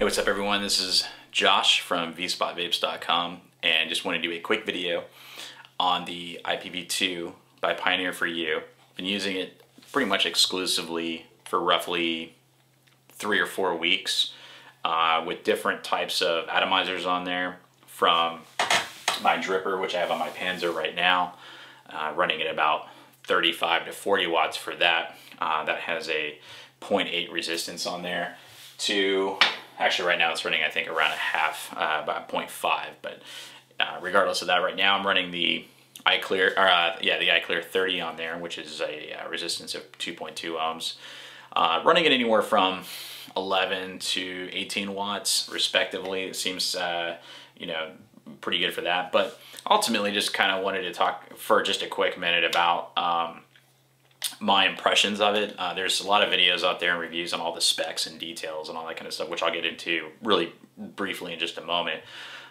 Hey, what's up everyone? This is Josh from VspotVapes.com and just want to do a quick video on the IPV2 by Pioneer4You. Been using it pretty much exclusively for roughly 3 or 4 weeks with different types of atomizers on there, from my dripper, which I have on my Panzer right now, running at about 35 to 40 watts for that. That has a 0.8 resistance on there, to actually right now it's running I think around a half, about 0.5, but regardless of that, right now I'm running the iClear, the iClear 30 on there, which is a resistance of 2.2 ohms, running it anywhere from 11 to 18 watts respectively. It seems pretty good for that, but ultimately just kind of wanted to talk for just a quick minute about my impressions of it. There's a lot of videos out there and reviews on all the specs and details and all that kind of stuff, which I'll get into really briefly in just a moment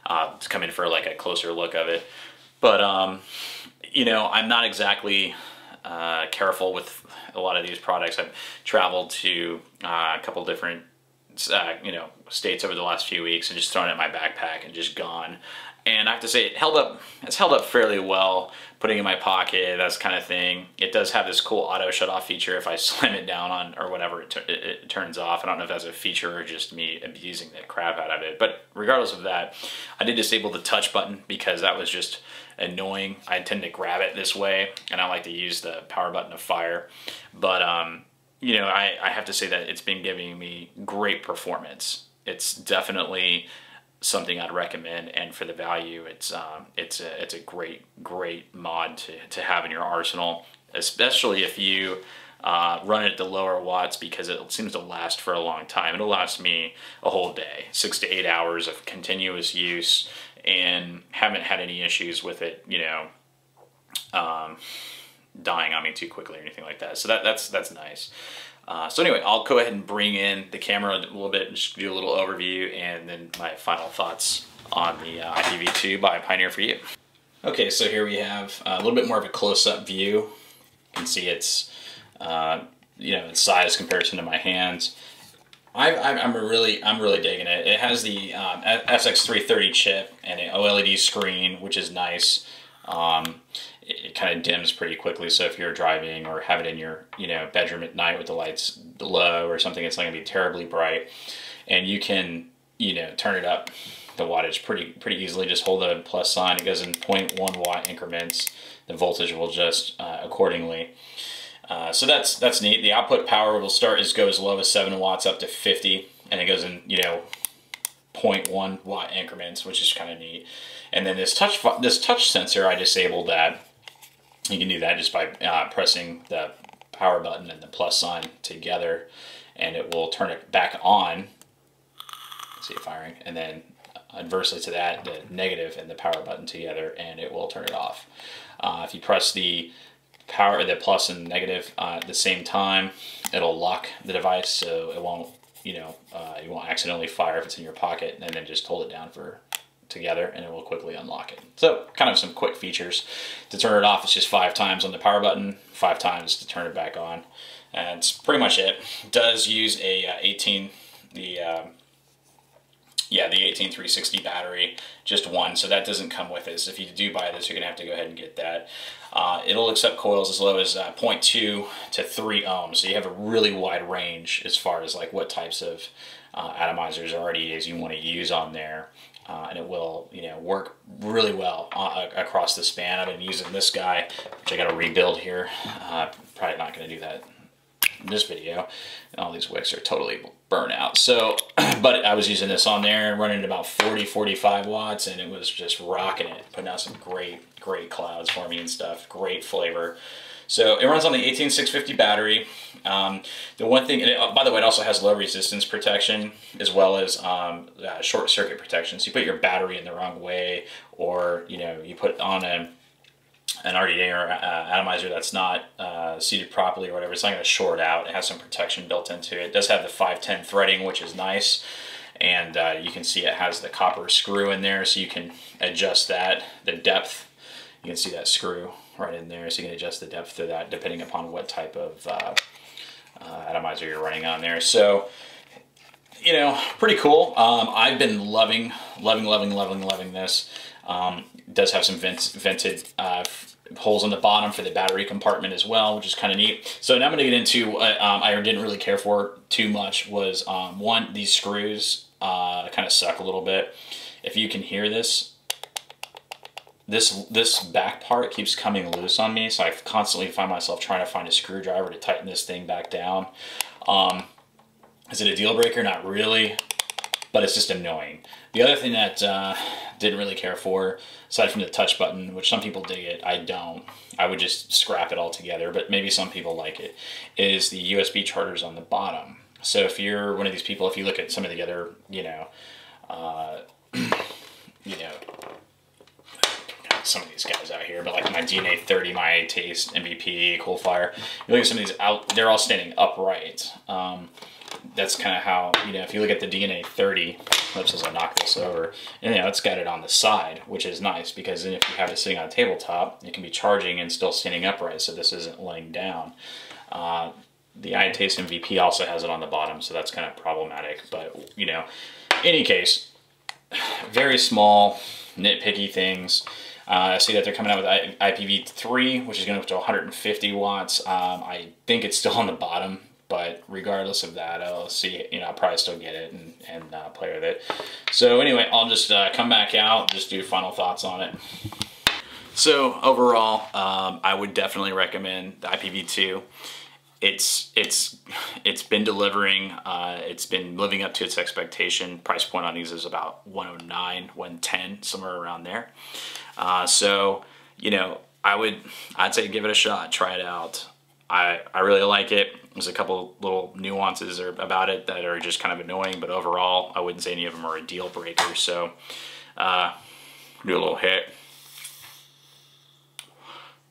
to come in for like a closer look of it. But I'm not exactly careful with a lot of these products. I've traveled to a couple different states over the last few weeks and just thrown it in my backpack and just gone. And I have to say, it's held up fairly well, putting it in my pocket, that kind of thing. It does have this cool auto shut off feature. If I slam it down on or whatever, it turns off. I don't know if that's a feature or just me abusing the crap out of it. But regardless of that, I did disable the touch button because that was just annoying. I tend to grab it this way, and I like to use the power button to fire. But I have to say that it's been giving me great performance. It's definitely something I'd recommend, and for the value, it's a great mod to have in your arsenal, especially if you run it at the lower watts, because it seems to last for a long time. It'll last me a whole day, 6 to 8 hours of continuous use, and haven't had any issues with it, dying on me too quickly or anything like that. So that's nice. So anyway, I'll go ahead and bring in the camera a little bit and just do a little overview, and then my final thoughts on the IPV2 by Pioneer4You. Okay, so here we have a little bit more of a close-up view. You can see its its size comparison to my hands. I'm really digging it. It has the SX330 chip and an OLED screen, which is nice. It kind of dims pretty quickly, so if you're driving or have it in your bedroom at night with the lights low or something, it's not going to be terribly bright. And you can turn it up, the wattage, pretty easily. Just hold the plus sign. It goes in 0.1 watt increments. The voltage will adjust accordingly. So that's neat. The output power will go as low as 7 watts up to 50, and it goes in 0.1 watt increments, which is kind of neat. And then this touch sensor, I disabled that. You can do that just by pressing the power button and the plus sign together, and it will turn it back on. See it firing, and then adversely to that, the negative and the power button together, and it will turn it off. If you press the plus and negative at the same time, it'll lock the device, so it won't you won't accidentally fire if it's in your pocket, and then just hold it down together and it will quickly unlock it. So kind of some quick features. To turn it off, it's just 5 times on the power button, 5 times to turn it back on, and it's pretty much it. It does use a 18360 battery, just one, so that doesn't come with it. So if you do buy this, you're gonna have to go ahead and get that. It'll accept coils as low as 0.2 to 3 ohms, so you have a really wide range as far as like what types of atomizers or RDAs you want to use on there. And it will, work really well across the span. I've been using this guy, which I got to rebuild here. Probably not going to do that in this video. All these wicks are totally burnt out. So, but I was using this on there, running at about 40-45 watts, and it was just rocking it, putting out some great clouds for me and stuff. Great flavor. So it runs on the 18650 battery. The one thing, by the way, it also has low resistance protection as well as short circuit protection. So you put your battery in the wrong way, or you put on an RDA or atomizer that's not seated properly or whatever, it's not going to short out. It has some protection built into it. It does have the 510 threading, which is nice, and you can see it has the copper screw in there, so you can adjust that, the depth. You can see that screw right in there, so you can adjust the depth of that depending upon what type of atomizer you're running on there. So you know, pretty cool. I've been loving this. It does have some vented holes on the bottom for the battery compartment as well, which is kind of neat. So now I'm going to get into what I didn't really care for too much was, one, these screws kind of suck a little bit. If you can hear this, this back part keeps coming loose on me, so I constantly find myself trying to find a screwdriver to tighten this thing back down. Is it a deal breaker? Not really, but it's just annoying. The other thing that didn't really care for, aside from the touch button, which some people dig it, I don't. I would just scrap it altogether, but maybe some people like it, is the USB chargers on the bottom. So if you're one of these people, if you look at some of the other, some of these guys out here, but like my DNA30, my Taste, MVP, Coolfire, you look at some of these out, they're all standing upright. That's kind of how, if you look at the DNA30, oops, as I knock this over, and it's got it on the side, which is nice because then if you have it sitting on a tabletop, it can be charging and still standing upright, so this isn't laying down. The Taste MVP also has it on the bottom, so that's kind of problematic, but in any case, very small, nitpicky things. I see that they're coming out with IPV3, which is going up to 150 watts. I think it's still on the bottom, but regardless of that, I'll see, I'll probably still get it and play with it. So anyway, I'll just come back out, just do final thoughts on it. So overall, I would definitely recommend the IPV2. It's been delivering. It's been living up to its expectation. Price point on these is about 109, 110, somewhere around there. So I'd say give it a shot, try it out. I really like it. There's a couple little nuances about it that are just kind of annoying, but overall, I wouldn't say any of them are a deal breaker. So do a little hit.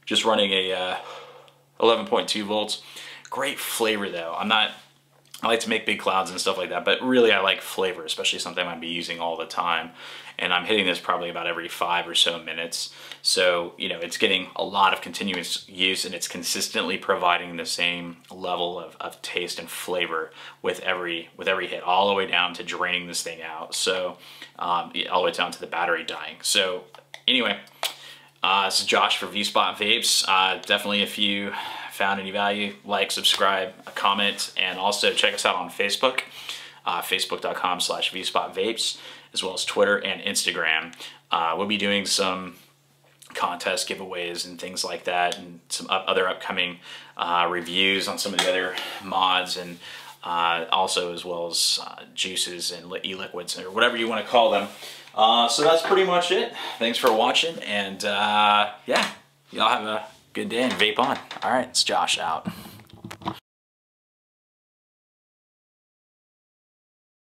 Just running a 11.2 volts. Great flavor though. I like to make big clouds and stuff like that, but really I like flavor, especially something I'd be using all the time. And I'm hitting this probably about every 5 or so minutes. So, it's getting a lot of continuous use and it's consistently providing the same level of taste and flavor with every hit, all the way down to draining this thing out. So, all the way down to the battery dying. So, anyway, this is Josh for Vspot Vapes. Definitely if you found any value, like, subscribe, comment, and also check us out on Facebook, facebook.com/VspotVapes, as well as Twitter and Instagram. We'll be doing some contest giveaways and things like that, and some other upcoming reviews on some of the other mods, and also as well as juices and e-liquids, or whatever you want to call them. So that's pretty much it. Thanks for watching, and yeah, y'all have a good day and vape on. All right, it's Josh out.